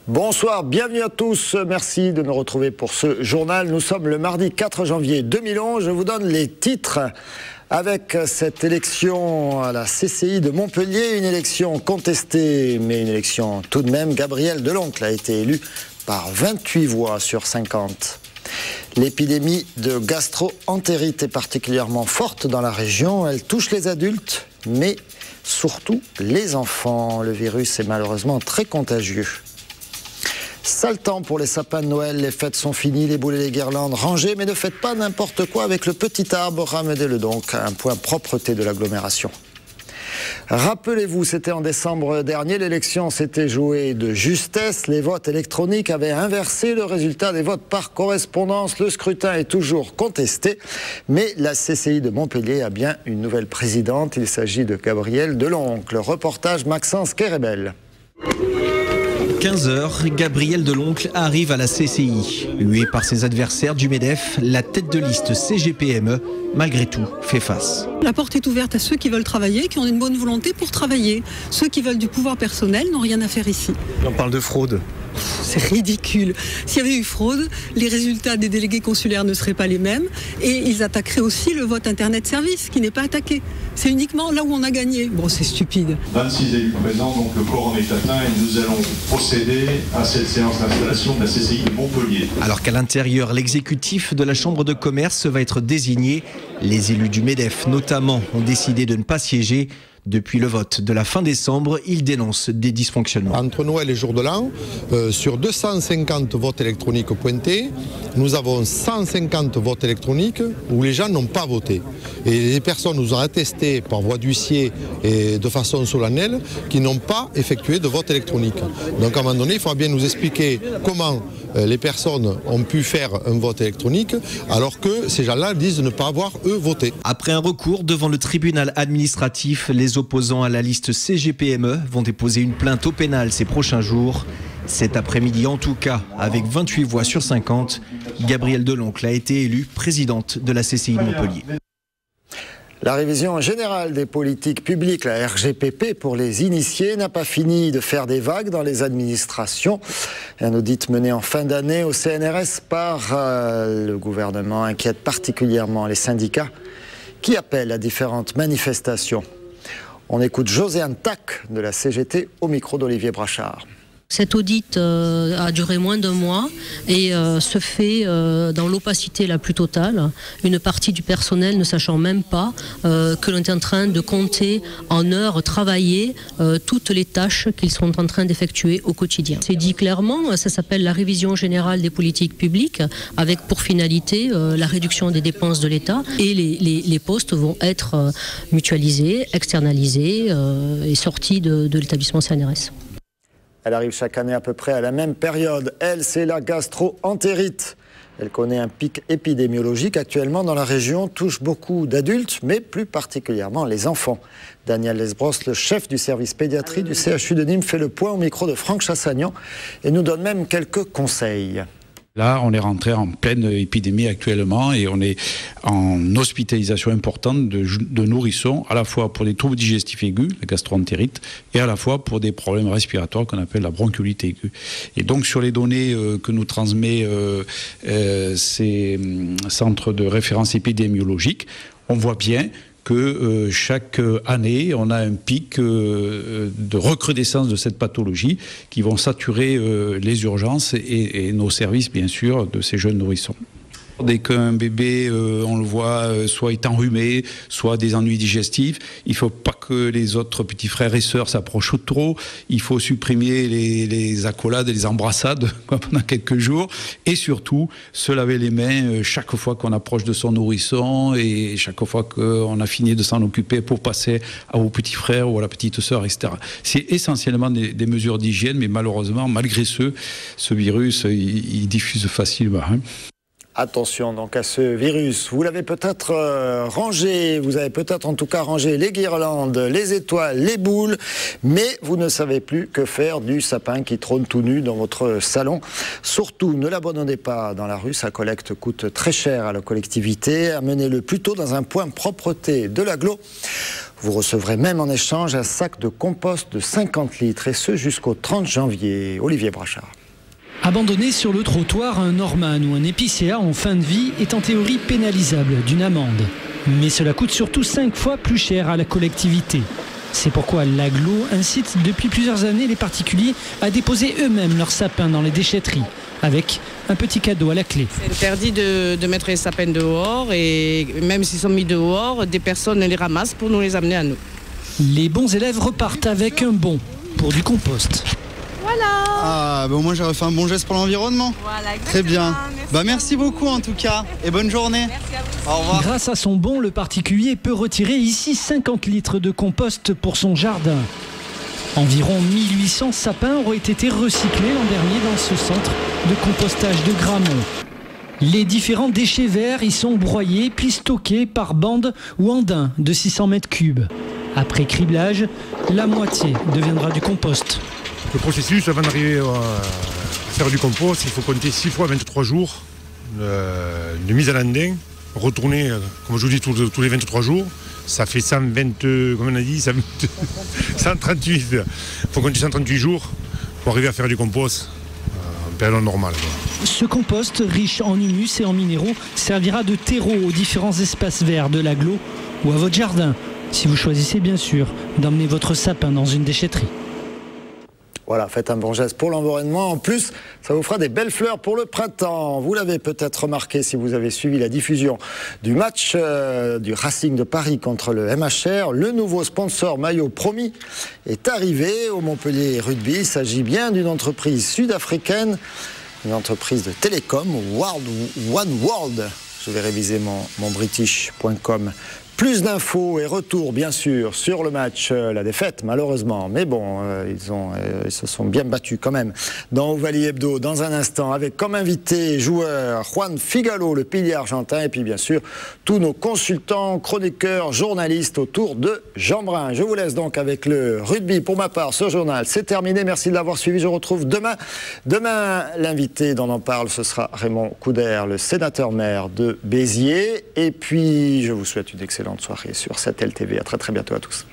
Bonsoir, bienvenue à tous. Merci de nous retrouver pour ce journal. Nous sommes le mardi 4 janvier 2011. Je vous donne les titres. Avec cette élection à la CCI de Montpellier, une élection contestée, mais une élection tout de même, Gabriel Deloncle a été élu par 28 voix sur 50. L'épidémie de gastro-entérite est particulièrement forte dans la région. Elle touche les adultes, mais surtout les enfants. Le virus est malheureusement très contagieux. Sale temps pour les sapins de Noël, les fêtes sont finies, les boules et les guirlandes rangées, mais ne faites pas n'importe quoi avec le petit arbre, ramenez-le donc à un point propreté de l'agglomération. Rappelez-vous, c'était en décembre dernier, l'élection s'était jouée de justesse, les votes électroniques avaient inversé le résultat des votes par correspondance, le scrutin est toujours contesté, mais la CCI de Montpellier a bien une nouvelle présidente, il s'agit de Gabriel Deloncle. Reportage Maxence Kérébel. 15h, Gabriel Deloncle arrive à la CCI. Hué par ses adversaires du MEDEF, la tête de liste CGPME, malgré tout, fait face. La porte est ouverte à ceux qui veulent travailler, qui ont une bonne volonté pour travailler. Ceux qui veulent du pouvoir personnel n'ont rien à faire ici. On parle de fraude. C'est ridicule. S'il y avait eu fraude, les résultats des délégués consulaires ne seraient pas les mêmes et ils attaqueraient aussi le vote Internet Service qui n'est pas attaqué. C'est uniquement là où on a gagné. Bon, c'est stupide. 26 élus présents, donc le quorum est atteint et nous allons procéder à cette séance d'installation de la CCI de Montpellier. Alors qu'à l'intérieur, l'exécutif de la Chambre de commerce va être désigné. Les élus du MEDEF, notamment, ont décidé de ne pas siéger. Depuis le vote de la fin décembre, ils dénoncent des dysfonctionnements. Entre Noël et Jour de l'An, sur 250 votes électroniques pointés, nous avons 150 votes électroniques où les gens n'ont pas voté. Et les personnes nous ont attesté par voie d'huissier et de façon solennelle qu'ils n'ont pas effectué de vote électronique. Donc à un moment donné, il faudra bien nous expliquer comment les personnes ont pu faire un vote électronique alors que ces gens-là disent ne pas avoir, eux, voté. Après un recours devant le tribunal administratif, les opposants à la liste CGPME vont déposer une plainte au pénal ces prochains jours. Cet après-midi, en tout cas, avec 28 voix sur 50, Gabriel Deloncle a été élue présidente de la CCI de Montpellier. La révision générale des politiques publiques, la RGPP, pour les initiés, n'a pas fini de faire des vagues dans les administrations. Un audit mené en fin d'année au CNRS par le gouvernement inquiète particulièrement les syndicats qui appellent à différentes manifestations. On écoute Josiane Tac de la CGT au micro d'Olivier Brachard. Cet audit a duré moins d'un mois et se fait dans l'opacité la plus totale. Une partie du personnel ne sachant même pas que l'on est en train de compter en heures travaillées toutes les tâches qu'ils sont en train d'effectuer au quotidien. C'est dit clairement, ça s'appelle la révision générale des politiques publiques avec pour finalité la réduction des dépenses de l'État et les postes vont être mutualisés, externalisés et sortis de l'établissement CNRS. Elle arrive chaque année à peu près à la même période. Elle, c'est la gastro-entérite. Elle connaît un pic épidémiologique actuellement dans la région, touche beaucoup d'adultes, mais plus particulièrement les enfants. Daniel Lesbros, le chef du service pédiatrie du CHU de Nîmes, fait le point au micro de Franck Chassagnan et nous donne même quelques conseils. Là, on est rentré en pleine épidémie actuellement et on est en hospitalisation importante de nourrissons, à la fois pour des troubles digestifs aigus, la gastro-entérite, et à la fois pour des problèmes respiratoires qu'on appelle la bronchiolite aiguë. Et donc, sur les données que nous transmet ces centres de référence épidémiologique, on voit bien que chaque année, on a un pic de recrudescence de cette pathologie qui vont saturer les urgences et nos services, bien sûr, de ces jeunes nourrissons. Dès qu'un bébé, on le voit, soit est enrhumé, soit des ennuis digestifs, il ne faut pas que les autres petits frères et sœurs s'approchent trop. Il faut supprimer les accolades et les embrassades pendant quelques jours. Et surtout, se laver les mains chaque fois qu'on approche de son nourrisson et chaque fois qu'on a fini de s'en occuper pour passer au petit frère ou à la petite sœur, etc. C'est essentiellement des mesures d'hygiène, mais malheureusement, malgré ce virus, il diffuse facilement. Attention donc à ce virus. Vous l'avez peut-être rangé, vous avez peut-être en tout cas rangé les guirlandes, les étoiles, les boules, mais vous ne savez plus que faire du sapin qui trône tout nu dans votre salon. Surtout, ne l'abandonnez pas dans la rue, sa collecte coûte très cher à la collectivité. Amenez-le plutôt dans un point propreté de l'agglo. Vous recevrez même en échange un sac de compost de 50 litres, et ce jusqu'au 30 janvier. Olivier Brachard. Abandonner sur le trottoir un Norman ou un épicéa en fin de vie est en théorie pénalisable d'une amende. Mais cela coûte surtout 5 fois plus cher à la collectivité. C'est pourquoi l'Agglo incite depuis plusieurs années les particuliers à déposer eux-mêmes leurs sapins dans les déchetteries, avec un petit cadeau à la clé. C'est interdit de mettre les sapins dehors, et même s'ils sont mis dehors, des personnes les ramassent pour nous les amener à nous. Les bons élèves repartent avec un bon pour du compost. Voilà. Ah, bah au moins j'ai refait un bon geste pour l'environnement. Voilà, très bien. Merci beaucoup en tout cas et bonne journée. Merci à vous. Au revoir. Grâce à son bon, le particulier peut retirer ici 50 litres de compost pour son jardin. Environ 1800 sapins auraient été recyclés l'an dernier dans ce centre de compostage de Gramont. Les différents déchets verts y sont broyés puis stockés par bande ou andins de 600 mètres cubes. Après criblage, la moitié deviendra du compost. Le processus, avant d'arriver à faire du compost, il faut compter 6 fois 23 jours de mise à l'andin, retourner, comme je vous dis, tous les 23 jours. Ça fait 120, comme on a dit, 138. Il faut compter 138 jours pour arriver à faire du compost en période normale. Ce compost, riche en humus et en minéraux, servira de terreau aux différents espaces verts de l'Agglo ou à votre jardin, si vous choisissez bien sûr d'emmener votre sapin dans une déchetterie. Voilà, faites un bon geste pour l'environnement. En plus, ça vous fera des belles fleurs pour le printemps. Vous l'avez peut-être remarqué si vous avez suivi la diffusion du match du Racing de Paris contre le MHR. Le nouveau sponsor maillot promis est arrivé au Montpellier Rugby. Il s'agit bien d'une entreprise sud-africaine, une entreprise de télécom, One World. Je vais réviser mon british.com. Plus d'infos et retours, bien sûr, sur le match, la défaite, malheureusement. Mais bon, ils se sont bien battus quand même dans Ovalie Hebdo. Dans un instant, avec comme invité joueur Juan Figalo, le pilier argentin, et puis bien sûr, tous nos consultants, chroniqueurs, journalistes autour de Jean Brun. Je vous laisse donc avec le rugby. Pour ma part, ce journal, c'est terminé. Merci de l'avoir suivi. Je retrouve demain. Demain, l'invité dont on parle, ce sera Raymond Couder, le sénateur-maire de Béziers. Et puis, je vous souhaite une excellente soirée sur Sattel TV. À très très bientôt à tous.